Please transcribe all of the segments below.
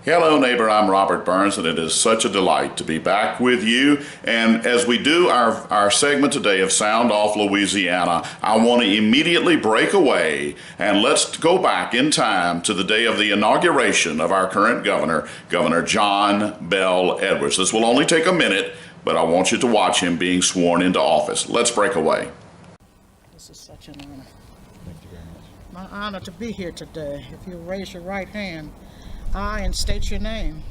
Hello neighbor, I'm Robert Burns, and it is such a delight to be back with you. And as we do our segment today of Sound Off Louisiana, I want to immediately break away and let's go back in time to the day of the inauguration of our current governor, Governor John Bel Edwards. This will only take a minute, but I want you to watch him being sworn into office. Let's break away. This is such an honor. Thank you very much. My honor to be here today. If you'll raise your right hand, I, and state your name.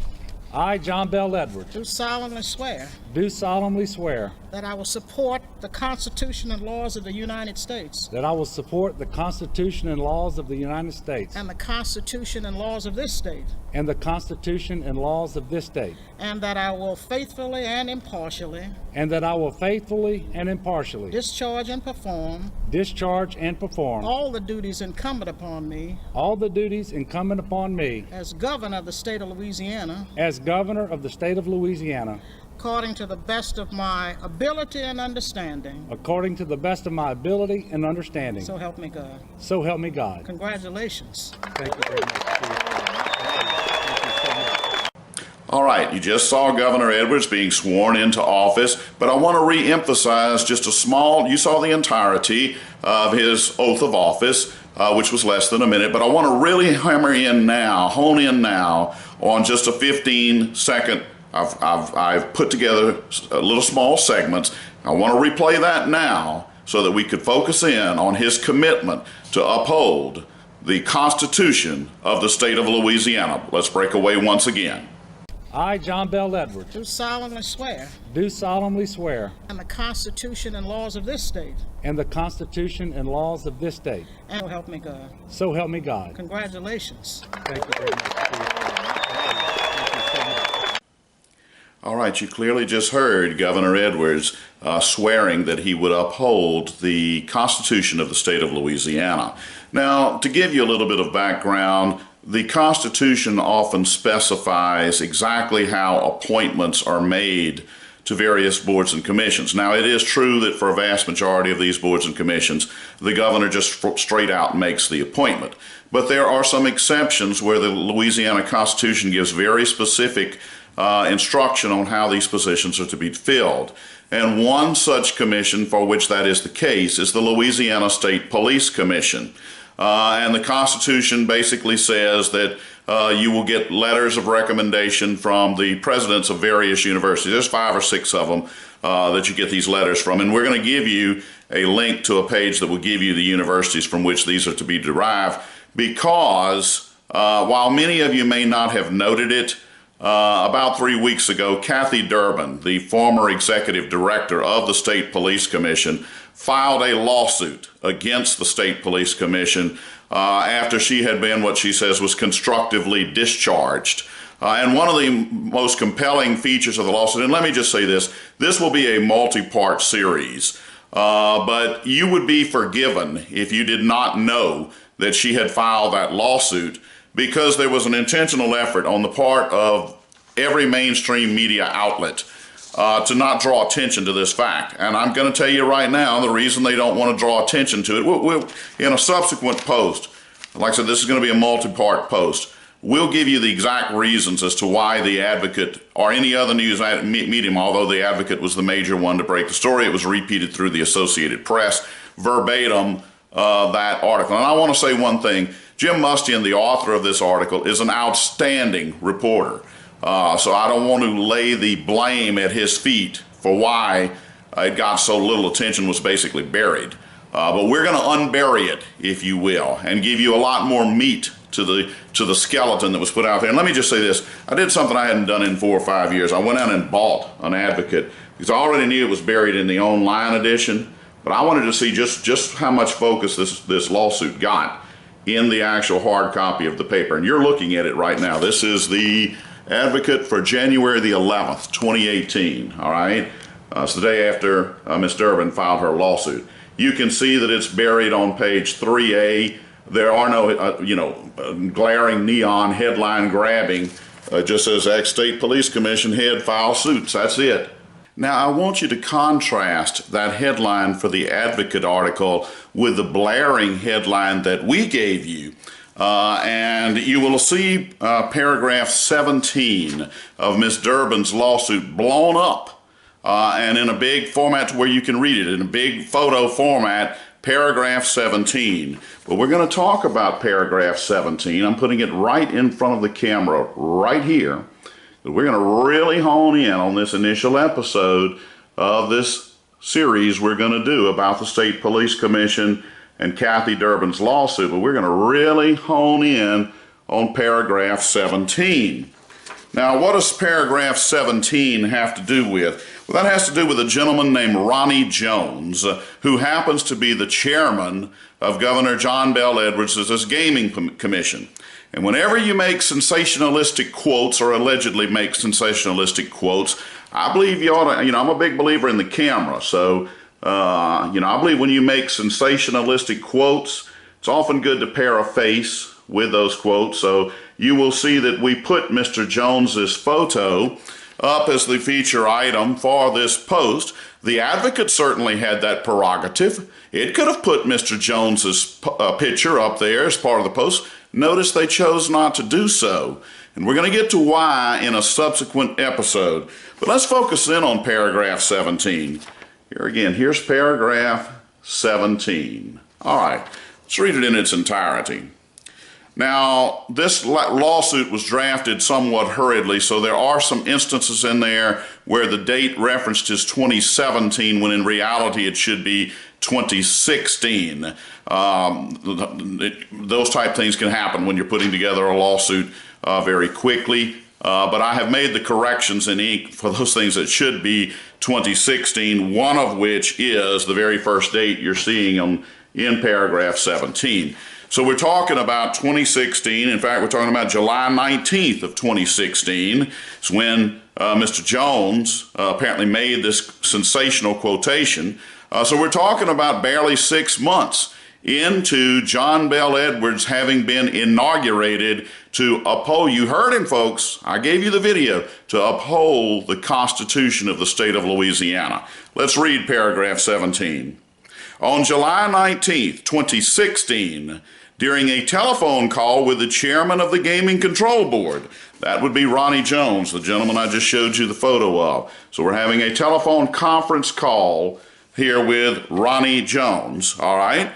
I, John Bel Edwards, Do solemnly swear do solemnly swear that I will support the Constitution and laws of the United States that I will support the Constitution and laws of the United States and the Constitution and laws of this state, and the Constitution and laws of this state, and that I will faithfully and impartially and that I will faithfully and impartially discharge and perform all all the duties incumbent upon me the duties incumbent upon me as governor of the state of Louisiana, as governor of the state of Louisiana, according to the best of my ability and understanding. according to the best of my ability and understanding. So help me God. So help me God. Congratulations. Thank you very much, Chief. All right, you just saw Governor Edwards being sworn into office, but I want to re-emphasize just you saw the entirety of his oath of office, which was less than a minute, but I want to really hone in now on just a 15-second. I've put together little small segments. I want to replay that now so that we could focus in on his commitment to uphold the Constitution of the state of Louisiana. Let's break away once again. I, John Bel Edwards, Do solemnly swear do solemnly swear and the Constitution and laws of this state, and the Constitution and laws of this state. and so help me God. So help me God. Congratulations. Thank you very much, Chief. All right, you clearly just heard Governor Edwards swearing that he would uphold the Constitution of the state of Louisiana. Now, to give you a little bit of background, the Constitution often specifies exactly how appointments are made to various boards and commissions. Now, it is true that for a vast majority of these boards and commissions, the governor just straight out makes the appointment. But there are some exceptions where the Louisiana Constitution gives very specific instruction on how these positions are to be filled. And one such commission for which that is the case is the Louisiana State Police Commission. And the Constitution basically says that you will get letters of recommendation from the presidents of various universities. There's 5 or 6 of them that you get these letters from. And we're going to give you a link to a page that will give you the universities from which these are to be derived, because while many of you may not have noted it, about 3 weeks ago, Kathy Durbin, the former executive director of the State Police Commission, filed a lawsuit against the State Police Commission after she had been what she says was constructively discharged. And one of the most compelling features of the lawsuit, and let me just say this will be a multi-part series, but you would be forgiven if you did not know that she had filed that lawsuit, because there was an intentional effort on the part of every mainstream media outlet to not draw attention to this fact. And I'm going to tell you right now the reason they don't want to draw attention to it. We'll, in a subsequent post, like I said, this is going to be a multi-part post. We'll give you the exact reasons as to why the Advocate, or any other news medium, although the Advocate was the major one to break the story, it was repeated through the Associated Press, verbatim that article. And I want to say one thing. Jim Mustian, the author of this article, is an outstanding reporter. So I don't want to lay the blame at his feet for why it got so little attention, was basically buried. But we're going to unbury it, if you will, and give you a lot more meat to the skeleton that was put out there. And let me just say this. I did something I hadn't done in 4 or 5 years. I went out and bought an Advocate because I already knew it was buried in the online edition, but I wanted to see just how much focus this lawsuit got in the actual hard copy of the paper. And you're looking at it right now. This is the Advocate for January the 11th, 2018, all right? It's the day after Ms. Durbin filed her lawsuit. You can see that it's buried on page 3A. There are no, glaring neon headline grabbing. Just says ex-State Police Commission head files suits. That's it. Now, I want you to contrast that headline for the Advocate article with the blaring headline that we gave you and you will see paragraph 17 of Ms. Durbin's lawsuit blown up and in a big format to where you can read it, in a big photo format, paragraph 17. But we're going to talk about paragraph 17. I'm putting it right in front of the camera right here. We're going to really hone in on this initial episode of this series we're going to do about the State Police Commission and Kathy Durbin's lawsuit, but we're going to really hone in on paragraph 17. Now, what does paragraph 17 have to do with? Well, that has to do with a gentleman named Ronnie Jones, who happens to be the chairman of Governor John Bel Edwards' gaming commission. And whenever you make sensationalistic quotes or allegedly make sensationalistic quotes, I believe you ought to, I'm a big believer in the camera. So, I believe when you make sensationalistic quotes, it's often good to pair a face with those quotes. So you will see that we put Mr. Jones's photo up as the feature item for this post. The Advocate certainly had that prerogative. It could have put Mr. Jones's picture up there as part of the post. Notice they chose not to do so. And we're going to get to why in a subsequent episode. But let's focus in on paragraph 17. Here again, here's paragraph 17. All right, let's read it in its entirety. Now, this lawsuit was drafted somewhat hurriedly, so there are some instances in there where the date referenced is 2017, when in reality it should be 2016. Those type things can happen when you're putting together a lawsuit very quickly. But I have made the corrections in ink for those things that should be 2016, one of which is the very first date you're seeing in paragraph 17. So we're talking about 2016. In fact, we're talking about July 19th of 2016. It's when Mr. Jones apparently made this sensational quotation. So we're talking about barely 6 months into John Bel Edwards having been inaugurated to uphold, you heard him folks, I gave you the video, to uphold the Constitution of the state of Louisiana. Let's read paragraph 17. On July 19th, 2016, during a telephone call with the chairman of the Gaming Control Board, that would be Ronnie Jones, the gentleman I just showed you the photo of. So we're having a telephone conference call here with Ronnie Jones, all right?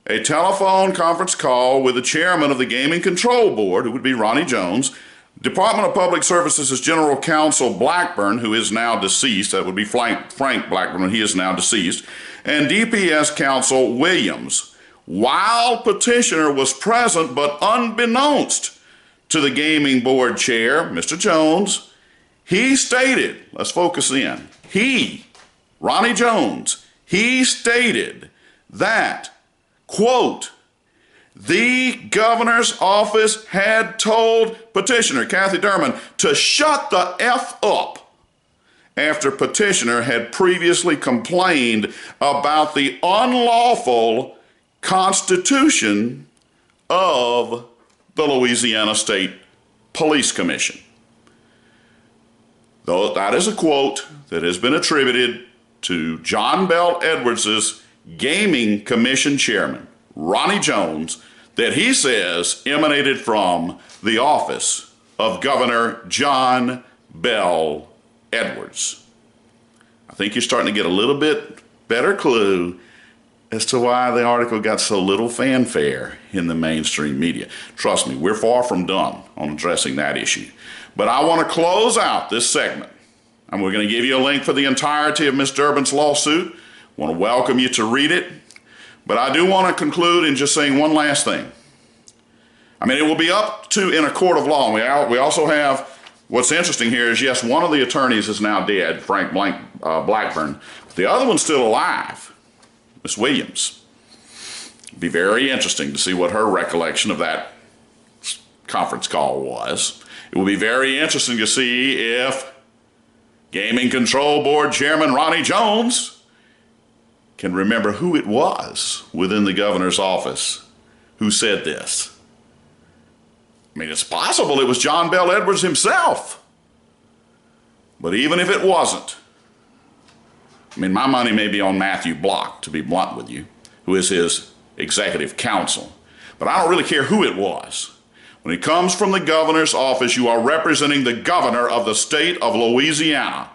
A telephone conference call with the chairman of the Gaming Control Board, who would be Ronnie Jones, Department of Public Services' General Counsel Blackburn, who is now deceased, that would be Frank Blackburn, he is now deceased, and DPS Counsel Williams, while petitioner was present but unbeknownst to the Gaming Board Chair, Mr. Jones, he stated, let's focus in, Ronnie Jones, he stated that, quote, the governor's office had told petitioner Kathy Durbin to shut the F up after petitioner had previously complained about the unlawful constitution of the Louisiana State Police Commission. Though that is a quote that has been attributed to John Bel Edwards' Gaming Commission Chairman, Ronnie Jones, that he says emanated from the office of Governor John Bel Edwards. I think you're starting to get a little bit better clue as to why the article got so little fanfare in the mainstream media. Trust me, we're far from done on addressing that issue. But I want to close out this segment, and we're going to give you a link for the entirety of Ms. Durbin's lawsuit. I want to welcome you to read it. But I do want to conclude in just saying one last thing. I mean, it will be up to in a court of law. We also have, what's interesting here is, yes, one of the attorneys is now dead, Frank Blackburn. But the other one's still alive, Miss Williams. It'd be very interesting to see what her recollection of that conference call was. It will be very interesting to see if Gaming Control Board Chairman Ronnie Jones can remember who it was within the governor's office who said this. I mean, it's possible it was John Bel Edwards himself. But even if it wasn't, I mean, my money may be on Matthew Block, to be blunt with you, who is his executive counsel. but I don't really care who it was. When it comes from the governor's office, you are representing the governor of the state of Louisiana.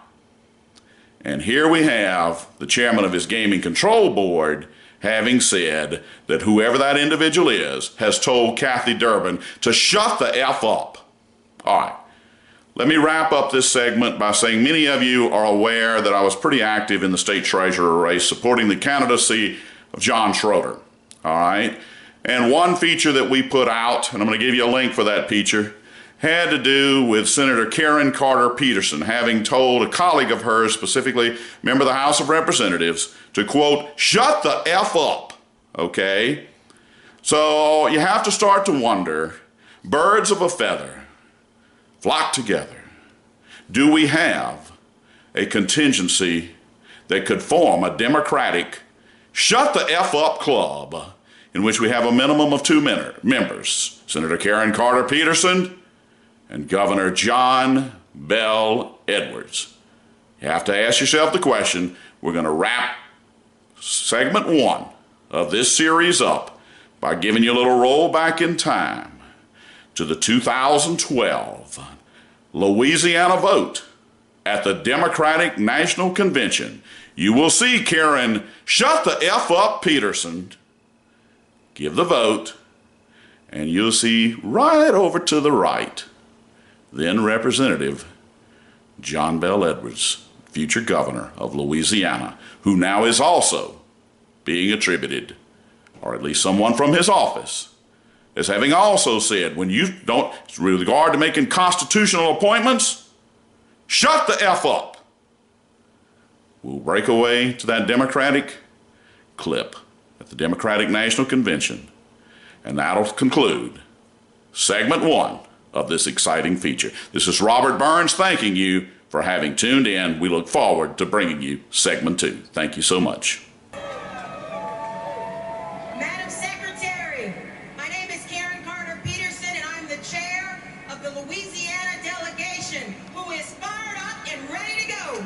And here we have the chairman of his gaming control board having said that whoever that individual is has told Kathy Durbin to shut the F up. All right. Let me wrap up this segment by saying many of you are aware that I was pretty active in the state treasurer race supporting the candidacy of John Schroeder. All right. And one feature that we put out, and I'm going to give you a link for that feature, had to do with Senator Karen Carter Peterson having told a colleague of hers, specifically member of the House of Representatives, to quote, shut the F up. Okay. So you have to start to wonder, birds of a feather flock together. Do we have a contingency that could form a Democratic shut the F up club in which we have a minimum of 2 members, Senator Karen Carter Peterson and Governor John Bel Edwards? You have to ask yourself the question. We're going to wrap segment 1 of this series up by giving you a little roll back in time to the 2012 Louisiana vote at the Democratic National Convention. You will see Karen shut the F up Peterson give the vote, and you'll see right over to the right, then Representative John Bel Edwards, future governor of Louisiana, who now is also being attributed, or at least someone from his office, as having also said, when you don't, with regard to making constitutional appointments, shut the F up. We'll break away to that Democratic clip at the Democratic National Convention, and that'll conclude segment 1 of this exciting feature. This is Robert Burns thanking you for having tuned in. We look forward to bringing you segment 2. Thank you so much. Madam Secretary, my name is Karen Carter Peterson, and I'm the chair of the Louisiana delegation, who is fired up and ready to go.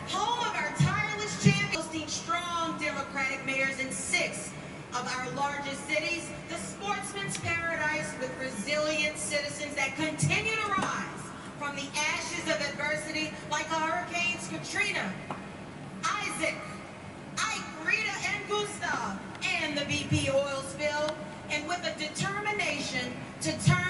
Home of our tireless champions, hosting strong Democratic mayors in 6 of our largest cities, the sportsman's paradise with resilient citizens that continue to rise from the ashes of adversity like Hurricanes Katrina, Isaac, Ike, Rita, and Gustav, and the BP oil spill, and with a determination to turn